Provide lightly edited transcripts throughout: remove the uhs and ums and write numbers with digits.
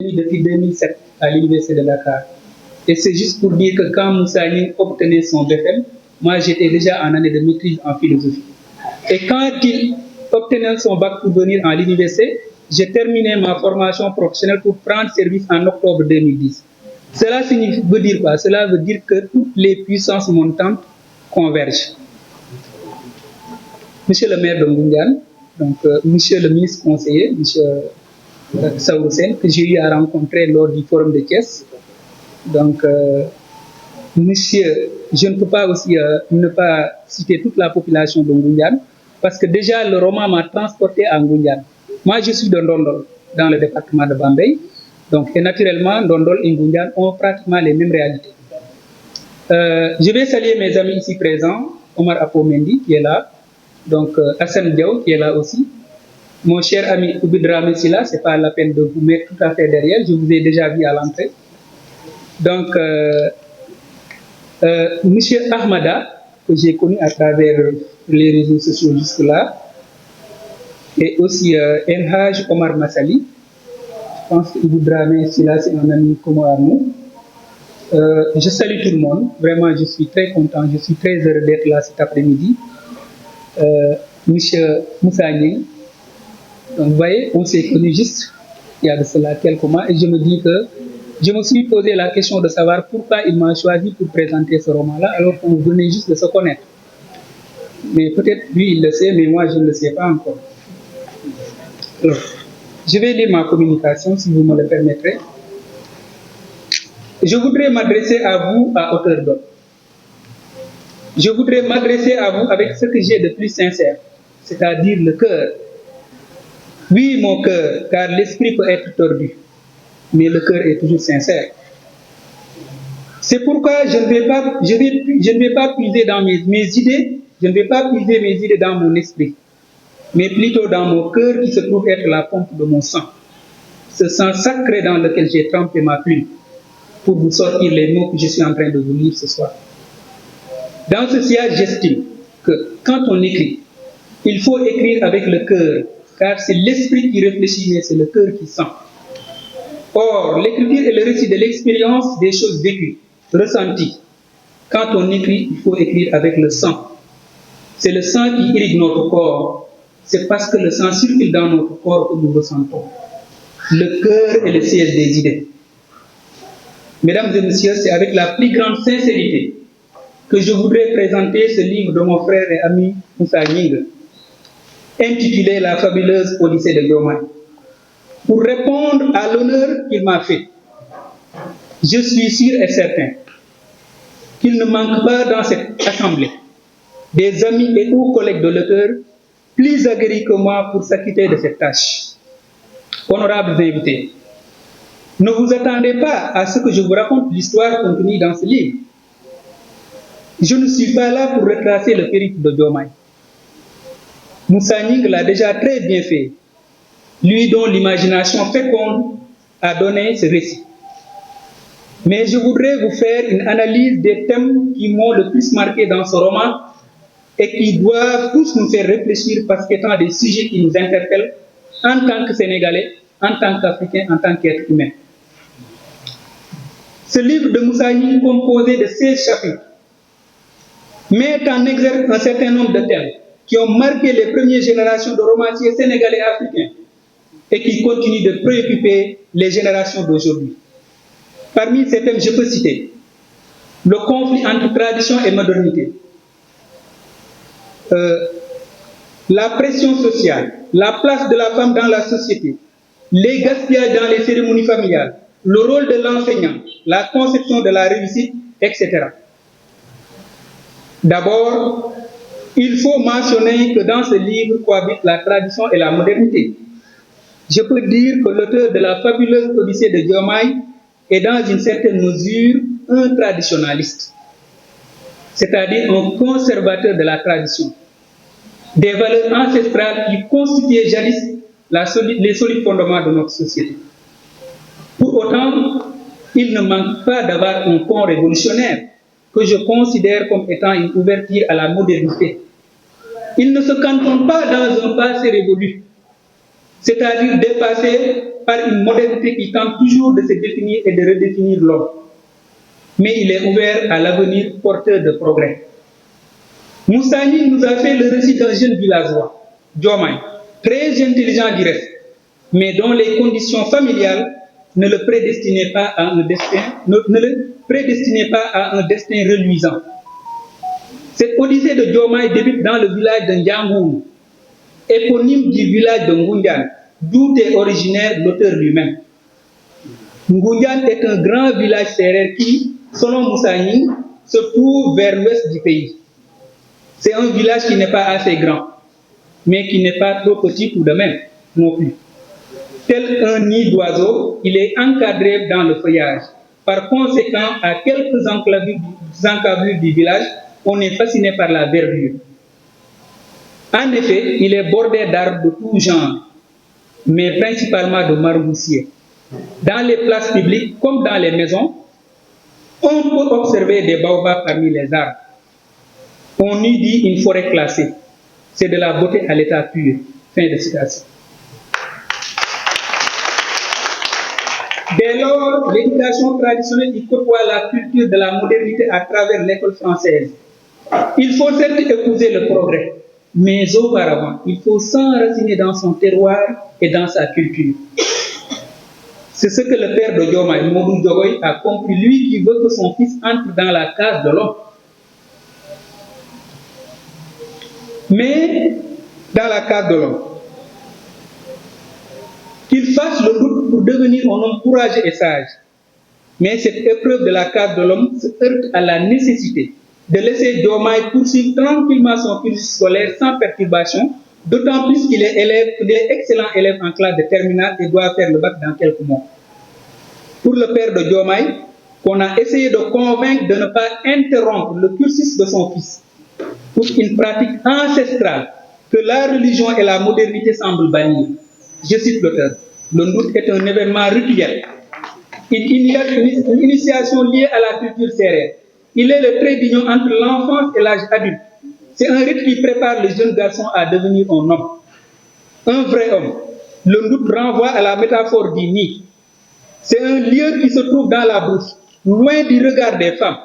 Depuis 2007 à l'université de Dakar. Et c'est juste pour dire que quand Moussa Ning obtenait son BFM, moi j'étais déjà en année de maîtrise en philosophie. Et quand il obtenait son bac pour venir à l'université, j'ai terminé ma formation professionnelle pour prendre service en octobre 2010. Cela veut dire quoi? Cela veut dire que toutes les puissances montantes convergent. Monsieur le maire de Ngoundiane, donc monsieur le ministre conseiller, monsieur Saoussen, que j'ai eu à rencontrer lors du forum de Thiès. Donc, monsieur, je ne peux pas aussi ne pas citer toute la population de Ngoundiane, parce que déjà le roman m'a transporté à Ngoundiane. Moi, je suis de Ndondol, dans le département de Bambey. Donc, et naturellement, Ndondol et Ngoundiane ont pratiquement les mêmes réalités. Je vais saluer mes amis ici présents, Omar Apomendi qui est là, donc Hassan Diaw qui est là aussi. Mon cher ami Oubidra Messila, ce n'est pas la peine de vous mettre tout à fait derrière, je vous ai déjà vu à l'entrée. Donc, monsieur Ahmada, que j'ai connu à travers les réseaux sociaux jusque-là, et aussi Enhaj Omar Massali, je pense que Oubidra Messila, c'est un ami commun à nous. Je salue tout le monde, vraiment je suis très content, je suis très heureux d'être là cet après-midi. Monsieur Moussa Ning, donc vous voyez, on s'est connus juste il y a de cela quelques mois et je me dis que je me suis posé la question de savoir pourquoi il m'a choisi pour présenter ce roman-là alors qu'on venait juste de se connaître. Mais peut-être lui il le sait, mais moi je ne le sais pas encore. Alors, je vais lire ma communication si vous me le permettrez. Je voudrais m'adresser à vous à hauteur d'homme. Je voudrais m'adresser à vous avec ce que j'ai de plus sincère, c'est-à-dire le cœur. Oui, mon cœur, car l'esprit peut être tordu, mais le cœur est toujours sincère. C'est pourquoi je ne vais pas puiser dans mes idées, je ne vais pas puiser mes idées dans mon esprit, mais plutôt dans mon cœur qui se trouve être la pompe de mon sang. Ce sang sacré dans lequel j'ai trempé ma plume pour vous sortir les mots que je suis en train de vous lire ce soir. Dans ce sillage, j'estime que quand on écrit, il faut écrire avec le cœur, car c'est l'esprit qui réfléchit, mais c'est le cœur qui sent. Or, l'écriture est le récit de l'expérience des choses vécues, ressenties. Quand on écrit, il faut écrire avec le sang. C'est le sang qui irrigue notre corps. C'est parce que le sang circule dans notre corps que nous ressentons. Le cœur est le siège des idées. Mesdames et messieurs, c'est avec la plus grande sincérité que je voudrais présenter ce livre de mon frère et ami Moussa Ning, intitulé La fabuleuse Odyssée de Diomaye. Pour répondre à l'honneur qu'il m'a fait, je suis sûr et certain qu'il ne manque pas dans cette assemblée des amis et ou collègues de l'auteur plus aguerris que moi pour s'acquitter de cette tâche. Honorables invités, ne vous attendez pas à ce que je vous raconte l'histoire contenue dans ce livre. Je ne suis pas là pour retracer le périple de Diomaye. Moussa Ning l'a déjà très bien fait, lui dont l'imagination féconde a donné ce récit. Mais je voudrais vous faire une analyse des thèmes qui m'ont le plus marqué dans ce roman et qui doivent tous nous faire réfléchir parce qu'étant des sujets qui nous interpellent en tant que Sénégalais, en tant qu'Africains, en tant qu'êtres humains. Ce livre de Moussa Ning, composé de 16 chapitres, met en exergue un certain nombre de thèmes qui ont marqué les premières générations de romanciers sénégalais et africains et qui continuent de préoccuper les générations d'aujourd'hui. Parmi ces thèmes, je peux citer le conflit entre tradition et modernité, la pression sociale, la place de la femme dans la société, les gaspillages dans les cérémonies familiales, le rôle de l'enseignant, la conception de la réussite, etc. D'abord, il faut mentionner que dans ce livre cohabitent la tradition et la modernité. Je peux dire que l'auteur de la fabuleuse Odyssée de Diomaye est dans une certaine mesure un traditionnaliste, c'est-à-dire un conservateur de la tradition, des valeurs ancestrales qui constituaient jadis les solides fondements de notre société. Pour autant, il ne manque pas d'avoir un ton révolutionnaire, que je considère comme étant une ouverture à la modernité. Il ne se cantonne pas dans un passé révolu, c'est-à-dire dépassé par une modernité qui tente toujours de se définir et de redéfinir l'homme. Mais il est ouvert à l'avenir porteur de progrès. Moussani nous a fait le récit d'un jeune villageois, Diomaye, très intelligent du reste, mais dont les conditions familiales ne le prédestinaient pas à un destin reluisant. Cette odyssée de Diomaye débute dans le village de Ndiangoum, éponyme du village de Ngoundiane, d'où est originaire l'auteur lui-même. Ngoundiane est un grand village sérère qui, selon Moussani, se trouve vers l'ouest du pays. C'est un village qui n'est pas assez grand, mais qui n'est pas trop petit tout de même non plus. Tel un nid d'oiseau, il est encadré dans le feuillage. Par conséquent, à quelques encablures du village, on est fasciné par la verdure. En effet, il est bordé d'arbres de tout genre, mais principalement de marmoussiers. Dans les places publiques comme dans les maisons, on peut observer des baobabs parmi les arbres. On y dit une forêt classée. C'est de la beauté à l'état pur. Fin de citation. Dès lors, l'éducation traditionnelle y côtoie la culture de la modernité à travers l'école française. Il faut certes épouser le progrès, mais auparavant, il faut s'enraciner dans son terroir et dans sa culture. C'est ce que le père de Diomaye, Modou Diogoye, a compris, lui qui veut que son fils entre dans la case de l'homme. Mais dans la case de l'homme, qu'il fasse le doute pour devenir un homme courageux et sage. Mais cette épreuve de la case de l'homme se heurte à la nécessité de laisser Diomaye poursuivre tranquillement son cursus scolaire sans perturbation, d'autant plus qu'il est excellent élève en classe de terminale et doit faire le bac dans quelques mois. Pour le père de Diomaye, qu'on a essayé de convaincre de ne pas interrompre le cursus de son fils pour une pratique ancestrale que la religion et la modernité semblent bannir. Je cite l'auteur. Le doute est un événement rituel. Il y a une initiation liée à la culture sérère. Il est le trait d'union entre l'enfance et l'âge adulte. C'est un rite qui prépare le jeune garçon à devenir un homme. Un vrai homme. Le doute renvoie à la métaphore du nid. C'est un lieu qui se trouve dans la bouche, loin du regard des femmes.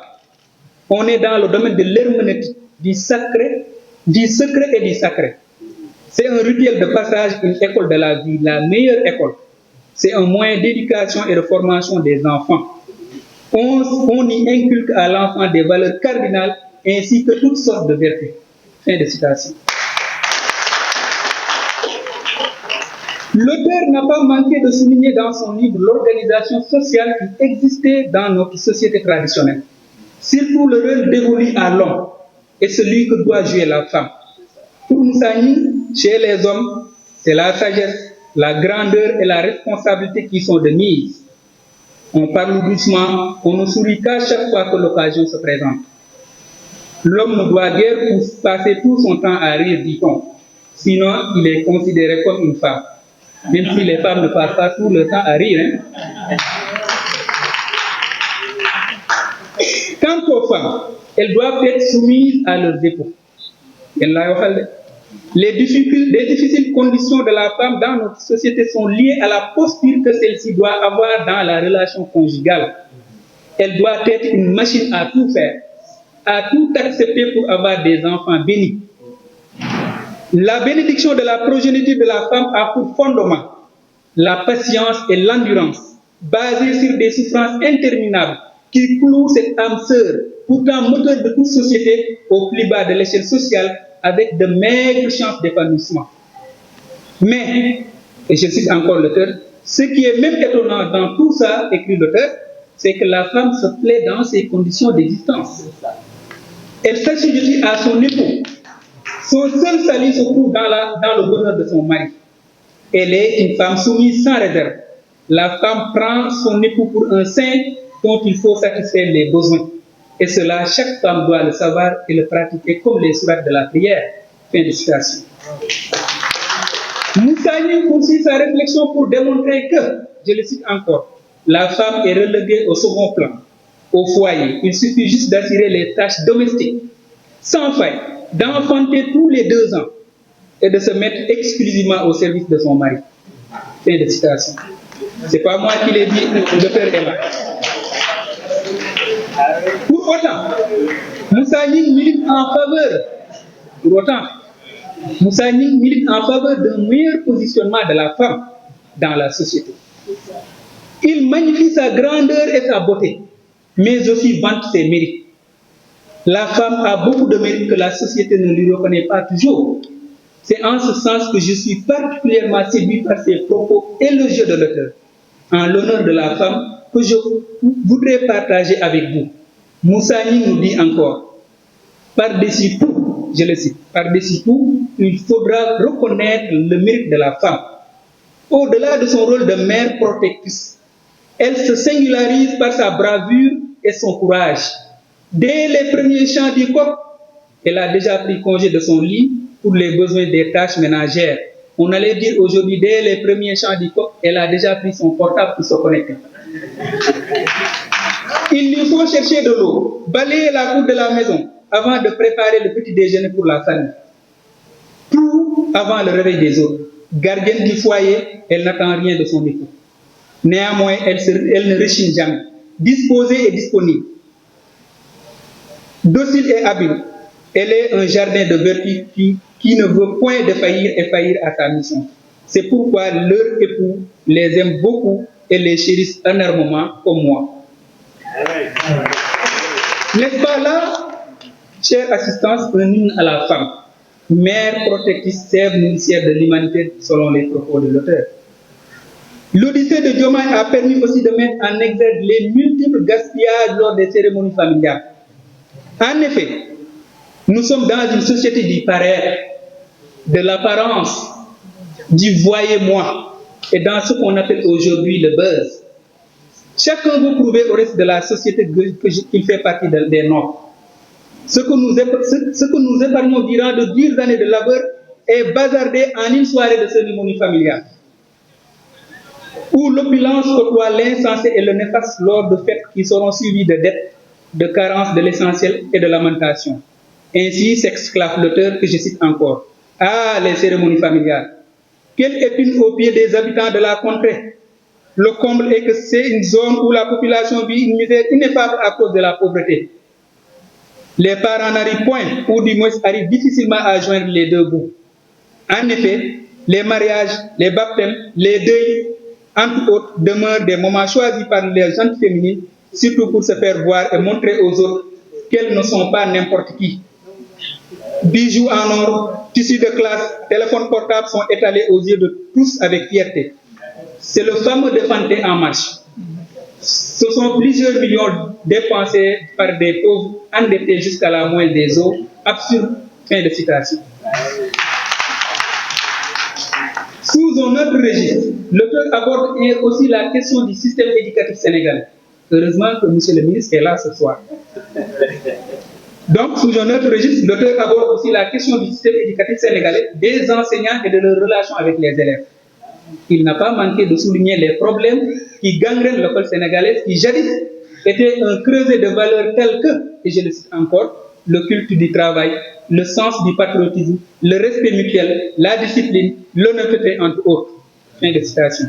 On est dans le domaine de l'herméneutique, du secret et du sacré. C'est un rituel de passage, une école de la vie, la meilleure école. C'est un moyen d'éducation et de formation des enfants. On y inculque à l'enfant des valeurs cardinales ainsi que toutes sortes de vertus. Fin de citation. L'auteur n'a pas manqué de souligner dans son livre l'organisation sociale qui existait dans notre société traditionnelle. Surtout le rôle dévolu à l'homme et celui que doit jouer la femme. Pour Moussani, chez les hommes, c'est la sagesse, la grandeur et la responsabilité qui sont de mise. On parle doucement, on ne sourit qu'à chaque fois que l'occasion se présente. L'homme ne doit guère passer tout son temps à rire, dit-on. Sinon, il est considéré comme une femme. Même si les femmes ne passent pas tout le temps à rire. Quant aux femmes, elles doivent être soumises à leurs époux. Les difficiles conditions de la femme dans notre société sont liées à la posture que celle-ci doit avoir dans la relation conjugale. Elle doit être une machine à tout faire, à tout accepter pour avoir des enfants bénis. La bénédiction de la progéniture de la femme a pour fondement la patience et l'endurance, basées sur des souffrances interminables qui clouent cette âme sœur, pourtant moteur de toute société, au plus bas de l'échelle sociale, avec de maigres chances d'épanouissement. Mais, et je cite encore l'auteur, ce qui est même étonnant dans tout ça, écrit l'auteur, c'est que la femme se plaît dans ses conditions d'existence. Elle s'assujettit à son époux. Son seul salut se trouve dans le bonheur de son mari. Elle est une femme soumise sans réserve. La femme prend son époux pour un saint dont il faut satisfaire les besoins. Et cela, chaque femme doit le savoir et le pratiquer comme les sourates de la prière. Fin de citation. Moussani poursuit sa réflexion pour démontrer que, je le cite encore, la femme est reléguée au second plan, au foyer. Il suffit juste d'assurer les tâches domestiques, sans faille, d'enfanter tous les 2 ans et de se mettre exclusivement au service de son mari. Fin de citation. Ce n'est pas moi qui l'ai dit, le docteur est là. Pour autant, Moussa Ning milite en faveur. Pour autant, Moussa Ning milite en faveur d'un meilleur positionnement de la femme dans la société. Il magnifie sa grandeur et sa beauté, mais aussi vante ses mérites. La femme a beaucoup de mérites que la société ne lui reconnaît pas toujours. C'est en ce sens que je suis particulièrement séduit par ces propos élogieux de l'auteur en l'honneur de la femme que je voudrais partager avec vous. Moussa Ning nous dit encore, par-dessus tout, je le cite, par-dessus tout, il faudra reconnaître le mérite de la femme. Au-delà de son rôle de mère protectrice, elle se singularise par sa bravure et son courage. Dès les premiers chants du coq, elle a déjà pris congé de son lit pour les besoins des tâches ménagères. On allait dire aujourd'hui, dès les premiers chants du coq, elle a déjà pris son portable pour se connecter. Il lui faut chercher de l'eau, balayer la cour de la maison avant de préparer le petit déjeuner pour la famille. Tout avant le réveil des autres. Gardienne du foyer, elle n'attend rien de son époux. Néanmoins, elle ne rechigne jamais. Disposée et disponible. Docile et habile, elle est un jardin de vertu qui ne veut point défaillir et faillir à sa mission. C'est pourquoi leur époux les aime beaucoup et les chérissent énormément comme moi. N'est-ce pas là, chère assistance, un hymne à la femme, mère protectrice, sève nourricière de l'humanité selon les propos de l'auteur. L'Odyssée de Diomaye a permis aussi de mettre en exergue les multiples gaspillages lors des cérémonies familiales. En effet, nous sommes dans une société du paraître, de l'apparence, du voyez-moi, et dans ce qu'on appelle aujourd'hui le buzz. Chacun veut prouver au reste de la société qu'il fait partie des nôtres. Ce que nous épargnons durant de dures années de labeur est bazardé en une soirée de cérémonie familiale, où l'opulence côtoie l'insensé et le néfaste lors de fêtes qui seront suivies de dettes, de carences de l'essentiel et de lamentation. Ainsi s'exclame l'auteur que je cite encore. Ah, les cérémonies familiales! Quelle épine aux pieds des habitants de la contrée! Le comble est que c'est une zone où la population vit une misère ineffable à cause de la pauvreté. Les parents n'arrivent point, ou du moins arrivent difficilement à joindre les deux bouts. En effet, les mariages, les baptêmes, les deuils, entre autres, demeurent des moments choisis par les gens féminines, surtout pour se faire voir et montrer aux autres qu'elles ne sont pas n'importe qui. Bijoux en or, tissus de classe, téléphones portables sont étalés aux yeux de tous avec fierté. C'est le fameux défanté en marche. Ce sont plusieurs millions dépensés par des pauvres endettés jusqu'à la moelle des os. Absurde. Fin de citation. Sous un autre registre, l'auteur aborde aussi la question du système éducatif sénégalais. Heureusement que M. le ministre est là ce soir. Donc, sous un autre registre, l'auteur aborde aussi la question du système éducatif sénégalais, des enseignants et de leurs relations avec les élèves. Il n'a pas manqué de souligner les problèmes qui gangrènent l'école sénégalaise, qui jadis était un creuset de valeurs telles que, et je le cite encore, le culte du travail, le sens du patriotisme, le respect mutuel, la discipline, l'honnêteté, entre autres. Fin de citation.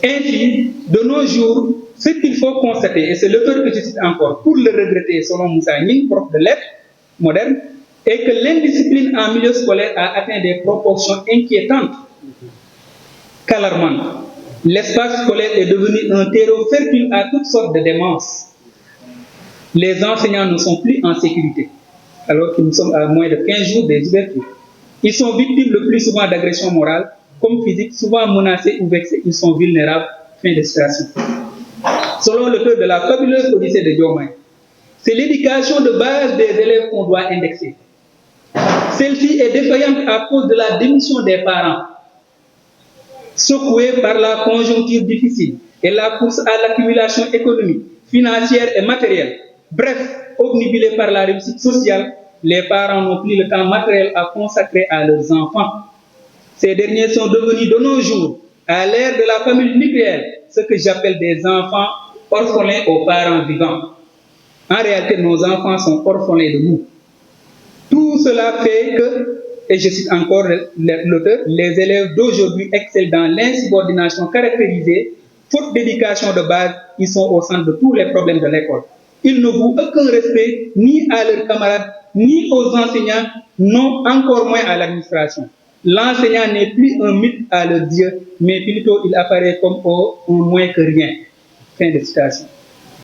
Ainsi, de nos jours, ce qu'il faut constater, et c'est l'auteur que je cite encore, pour le regretter selon Moussa Ning, prof de lettres moderne, est que l'indiscipline en milieu scolaire a atteint des proportions inquiétantes, qu'alarmantes. L'espace scolaire est devenu un terreau fertile à toutes sortes de démences. Les enseignants ne sont plus en sécurité, alors que nous sommes à moins de 15 jours des ouvertures. Ils sont victimes le plus souvent d'agressions morales, comme physiques, souvent menacés ou vexés, ils sont vulnérables. Fin de citation. Selon l'auteur de la fabuleuse Odyssée de Diomaye, c'est l'éducation de base des élèves qu'on doit indexer. Celle-ci est défaillante à cause de la démission des parents, secoués par la conjoncture difficile et la course à l'accumulation économique, financière et matérielle. Bref, obnubilés par la réussite sociale, les parents n'ont plus le temps matériel à consacrer à leurs enfants. Ces derniers sont devenus de nos jours, à l'ère de la famille nucléaire, ce que j'appelle des enfants orphelins aux parents vivants. En réalité, nos enfants sont orphelins de nous. Tout cela fait que, et je cite encore l'auteur, les élèves d'aujourd'hui excellent dans l'insubordination caractérisée, faute d'éducation de base, ils sont au centre de tous les problèmes de l'école. Ils ne vouent aucun respect ni à leurs camarades, ni aux enseignants, non encore moins à l'administration. L'enseignant n'est plus un mythe à leurs yeux, mais plutôt il apparaît comme au moins que rien. Fin de citation.